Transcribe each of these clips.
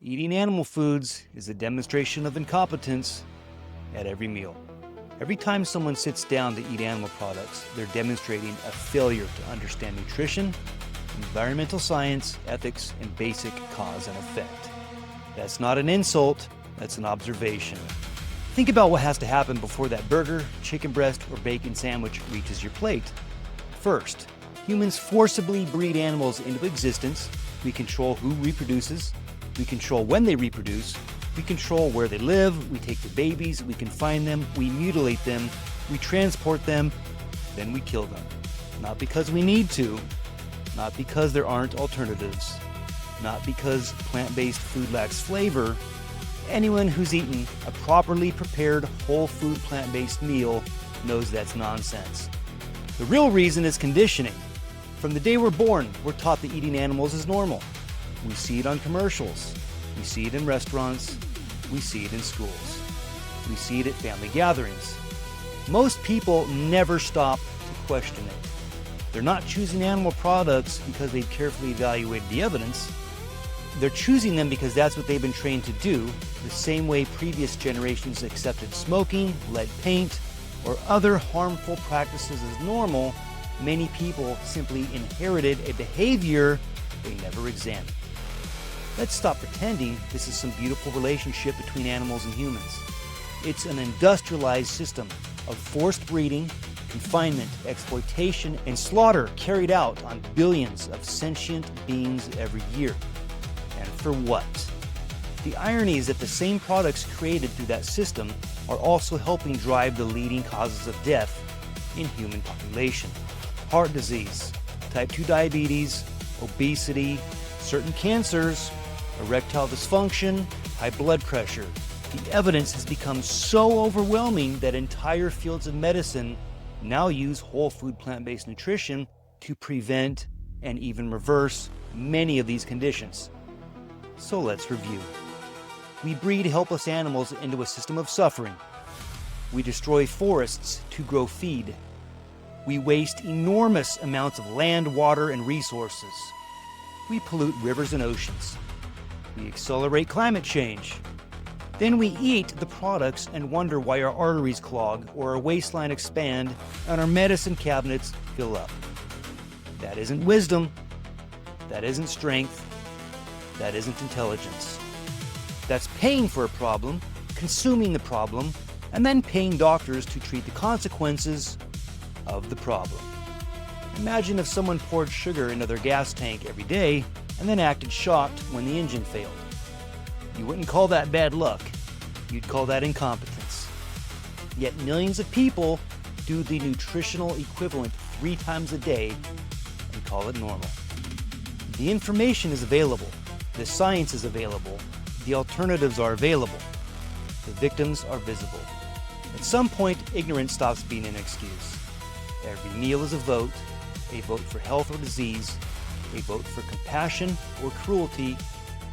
Eating animal foods is a demonstration of incompetence at every meal. Every time someone sits down to eat animal products, they're demonstrating a failure to understand nutrition, environmental science, ethics, and basic cause and effect. That's not an insult, that's an observation. Think about what has to happen before that burger, chicken breast, or bacon sandwich reaches your plate. First, humans forcibly breed animals into existence. We control who reproduces. We control when they reproduce. We control where they live. We take the babies. We confine them. We mutilate them. We transport them. Then we kill them. Not because we need to. Not because there aren't alternatives. Not because plant-based food lacks flavor. Anyone who's eaten a properly prepared whole food plant-based meal knows that's nonsense. The real reason is conditioning. From the day we're born, we're taught that eating animals is normal. We see it on commercials. We see it in restaurants. We see it in schools. We see it at family gatherings. Most people never stop to question it. They're not choosing animal products because they've carefully evaluated the evidence. They're choosing them because that's what they've been trained to do, the same way previous generations accepted smoking, lead paint, or other harmful practices as normal. Many people simply inherited a behavior they never examined. Let's stop pretending this is some beautiful relationship between animals and humans. It's an industrialized system of forced breeding, confinement, exploitation, and slaughter carried out on billions of sentient beings every year. And for what? The irony is that the same products created through that system are also helping drive the leading causes of death in human population. Heart disease, type 2 diabetes, obesity, certain cancers, erectile dysfunction, high blood pressure. The evidence has become so overwhelming that entire fields of medicine now use whole food plant-based nutrition to prevent and even reverse many of these conditions. So let's review. We breed helpless animals into a system of suffering. We destroy forests to grow feed. We waste enormous amounts of land, water, and resources. We pollute rivers and oceans. We accelerate climate change. Then we eat the products and wonder why our arteries clog or our waistline expand and our medicine cabinets fill up. That isn't wisdom. That isn't strength. That isn't intelligence. That's paying for a problem, consuming the problem, and then paying doctors to treat the consequences of the problem. Imagine if someone poured sugar into their gas tank every day and then acted shocked when the engine failed. You wouldn't call that bad luck. You'd call that incompetence. Yet millions of people do the nutritional equivalent 3 times a day and call it normal. The information is available. The science is available. The alternatives are available. The victims are visible. At some point, ignorance stops being an excuse. Every meal is a vote for health or disease, a vote for compassion or cruelty,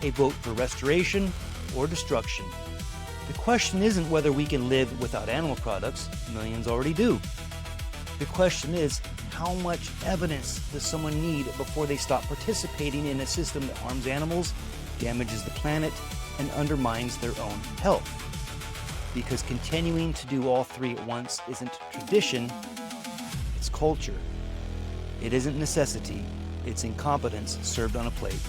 a vote for restoration or destruction. The question isn't whether we can live without animal products. Millions already do. The question is, how much evidence does someone need before they stop participating in a system that harms animals, damages the planet, and undermines their own health? Because continuing to do all 3 at once isn't tradition, it's culture. It isn't necessity, it's incompetence served on a plate.